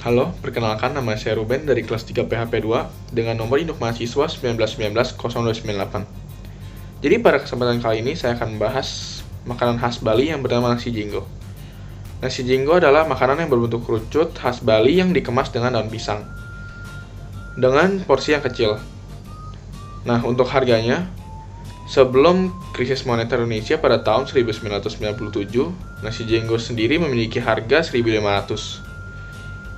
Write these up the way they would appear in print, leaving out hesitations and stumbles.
Halo, perkenalkan nama saya Ruben dari kelas 3 PHP 2 dengan nomor induk mahasiswa 1919-0298. Jadi pada kesempatan kali ini saya akan membahas makanan khas Bali yang bernama nasi jinggo. Nasi jinggo adalah makanan yang berbentuk kerucut khas Bali yang dikemas dengan daun pisang dengan porsi yang kecil. Nah, untuk harganya, sebelum krisis moneter Indonesia pada tahun 1997, nasi jinggo sendiri memiliki harga 1.500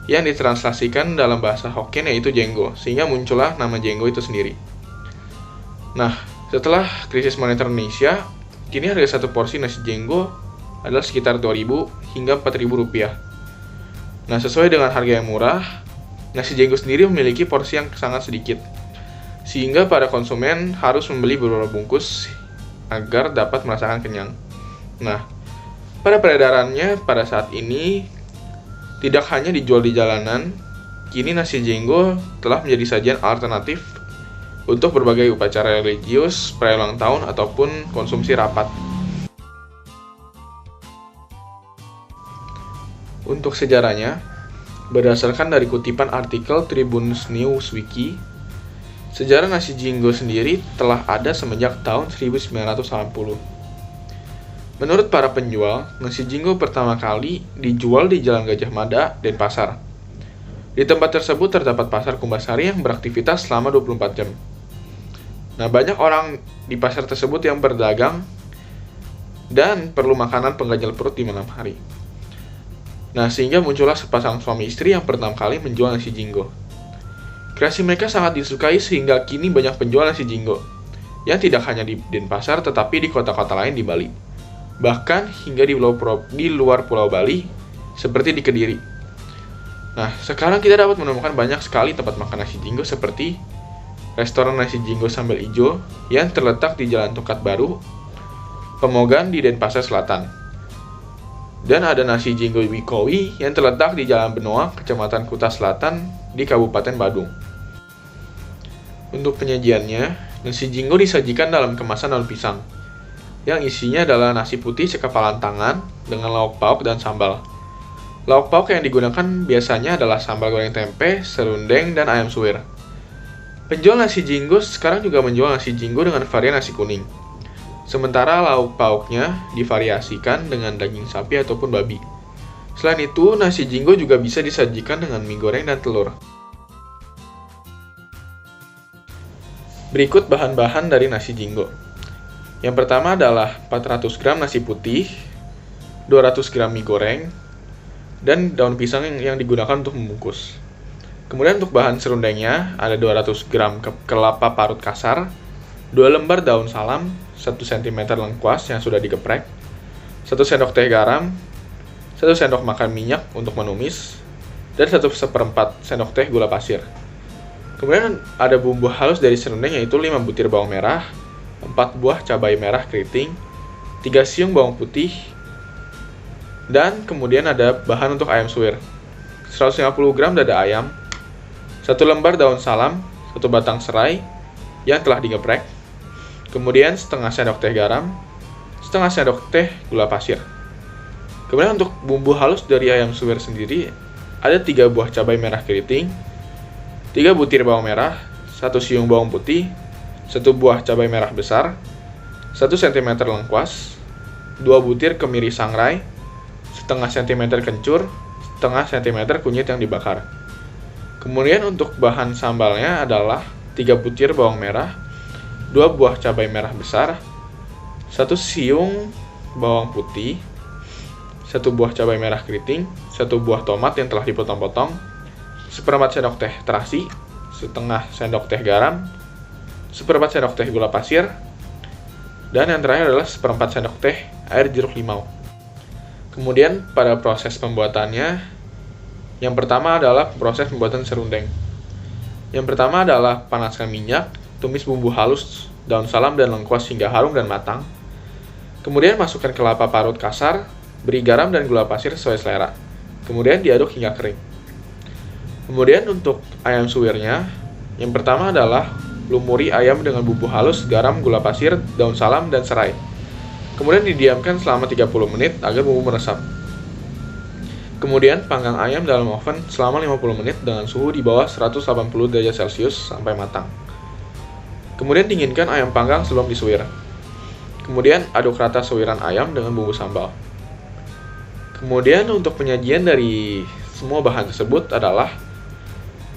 yang ditranslasikan dalam bahasa Hokkien yaitu jenggo, sehingga muncullah nama jenggo itu sendiri. Nah, setelah krisis moneter Indonesia, kini harga satu porsi nasi jenggo adalah sekitar 2.000 hingga 4.000 rupiah. Nah, sesuai dengan harga yang murah, nasi jenggo sendiri memiliki porsi yang sangat sedikit, sehingga para konsumen harus membeli beberapa bungkus agar dapat merasakan kenyang. Nah, pada peredarannya pada saat ini tidak hanya dijual di jalanan, kini nasi jenggo telah menjadi sajian alternatif untuk berbagai upacara religius, perayaan ulang tahun, ataupun konsumsi rapat. Untuk sejarahnya, berdasarkan dari kutipan artikel Tribunnews News Wiki, sejarah nasi jinggo sendiri telah ada semenjak tahun 1980. Menurut para penjual, nasi jinggo pertama kali dijual di Jalan Gajah Mada, Denpasar. Di tempat tersebut terdapat pasar Kumbasari yang beraktivitas selama 24 jam. Nah, banyak orang di pasar tersebut yang berdagang dan perlu makanan pengganjal perut di malam hari. Nah, sehingga muncullah sepasang suami istri yang pertama kali menjual nasi jinggo. Kreasi mereka sangat disukai sehingga kini banyak penjual nasi jinggo yang tidak hanya di Denpasar tetapi di kota-kota lain di Bali. Bahkan hingga di luar Pulau Bali, seperti di Kediri. Nah, sekarang kita dapat menemukan banyak sekali tempat makan nasi jinggo seperti restoran nasi jinggo Sambal Ijo yang terletak di Jalan Tokat Baru, Pemogan di Denpasar Selatan. Dan ada nasi jinggo Wikowi yang terletak di Jalan Benoa, Kecamatan Kuta Selatan di Kabupaten Badung. Untuk penyajiannya, nasi jinggo disajikan dalam kemasan daun pisang yang isinya adalah nasi putih sekapalan tangan dengan lauk pauk dan sambal. Lauk pauk yang digunakan biasanya adalah sambal goreng tempe, serundeng, dan ayam suwir. Penjual nasi jinggo sekarang juga menjual nasi jinggo dengan varian nasi kuning. Sementara lauk pauknya divariasikan dengan daging sapi ataupun babi. Selain itu, nasi jinggo juga bisa disajikan dengan mie goreng dan telur. Berikut bahan-bahan dari nasi jinggo. Yang pertama adalah 400 gram nasi putih, 200 gram mie goreng, dan daun pisang yang digunakan untuk membungkus. Kemudian untuk bahan serundengnya ada 200 gram kelapa parut kasar, 2 lembar daun salam, 1 cm lengkuas yang sudah digeprek, 1 sendok teh garam, 1 sendok makan minyak untuk menumis, dan 1/4 sendok teh gula pasir. Kemudian ada bumbu halus dari serundeng yaitu 5 butir bawang merah, 4 buah cabai merah keriting, 3 siung bawang putih, dan kemudian ada bahan untuk ayam suwir. 150 gram dada ayam, 1 lembar daun salam, 1 batang serai yang telah digeprek, kemudian setengah sendok teh garam, setengah sendok teh gula pasir. Kemudian untuk bumbu halus dari ayam suwir sendiri, ada 3 buah cabai merah keriting, 3 butir bawang merah, 1 siung bawang putih, 1 buah cabai merah besar, 1 cm lengkuas, 2 butir kemiri sangrai, setengah cm kencur, setengah cm kunyit yang dibakar. Kemudian untuk bahan sambalnya adalah 3 butir bawang merah, 2 buah cabai merah besar, 1 siung bawang putih, 1 buah cabai merah keriting, 1 buah tomat yang telah dipotong-potong, 1/4 sendok teh terasi, setengah sendok teh garam, 1/4 sendok teh gula pasir, dan yang terakhir adalah 1/4 sendok teh air jeruk limau. Kemudian pada proses pembuatannya, yang pertama adalah proses pembuatan serundeng. Yang pertama adalah panaskan minyak, tumis bumbu halus, daun salam dan lengkuas hingga harum dan matang. Kemudian masukkan kelapa parut kasar, beri garam dan gula pasir sesuai selera. Kemudian diaduk hingga kering. Kemudian untuk ayam suwirnya, yang pertama adalah lumuri ayam dengan bumbu halus, garam, gula pasir, daun salam, dan serai. Kemudian didiamkan selama 30 menit agar bumbu meresap. Kemudian panggang ayam dalam oven selama 50 menit dengan suhu di bawah 180 derajat Celcius sampai matang. Kemudian dinginkan ayam panggang sebelum disuir. Kemudian aduk rata suiran ayam dengan bumbu sambal. Kemudian untuk penyajian dari semua bahan tersebut adalah: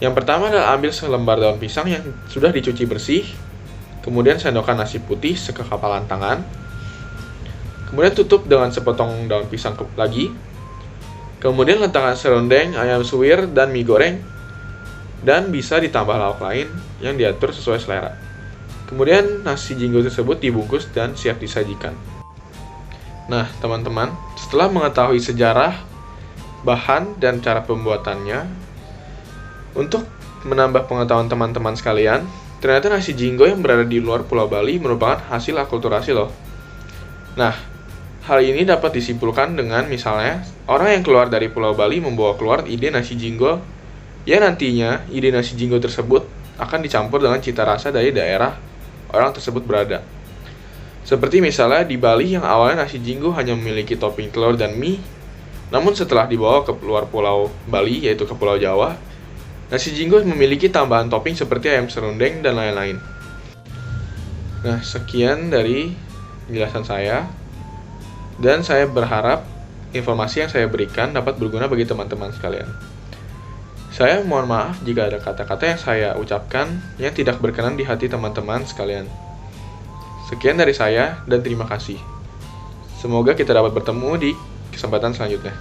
yang pertama adalah ambil selembar daun pisang yang sudah dicuci bersih. Kemudian sendokkan nasi putih sekekapalan tangan. Kemudian tutup dengan sepotong daun pisang lagi. Kemudian letakkan serundeng, ayam suwir, dan mie goreng. Dan bisa ditambah lauk lain yang diatur sesuai selera. Kemudian nasi jinggo tersebut dibungkus dan siap disajikan. Nah, teman-teman, setelah mengetahui sejarah, bahan, dan cara pembuatannya, untuk menambah pengetahuan teman-teman sekalian, ternyata nasi jinggo yang berada di luar Pulau Bali merupakan hasil akulturasi loh. Nah, hal ini dapat disimpulkan dengan misalnya, orang yang keluar dari Pulau Bali membawa keluar ide nasi jinggo, yang nantinya ide nasi jinggo tersebut akan dicampur dengan cita rasa dari daerah orang tersebut berada. Seperti misalnya di Bali yang awalnya nasi jinggo hanya memiliki topping telur dan mie, namun setelah dibawa ke luar Pulau Bali, yaitu ke Pulau Jawa, nasi jinggo memiliki tambahan topping seperti ayam serundeng dan lain-lain. Nah, sekian dari penjelasan saya, dan saya berharap informasi yang saya berikan dapat berguna bagi teman-teman sekalian. Saya mohon maaf jika ada kata-kata yang saya ucapkan yang tidak berkenan di hati teman-teman sekalian. Sekian dari saya dan terima kasih. Semoga kita dapat bertemu di kesempatan selanjutnya.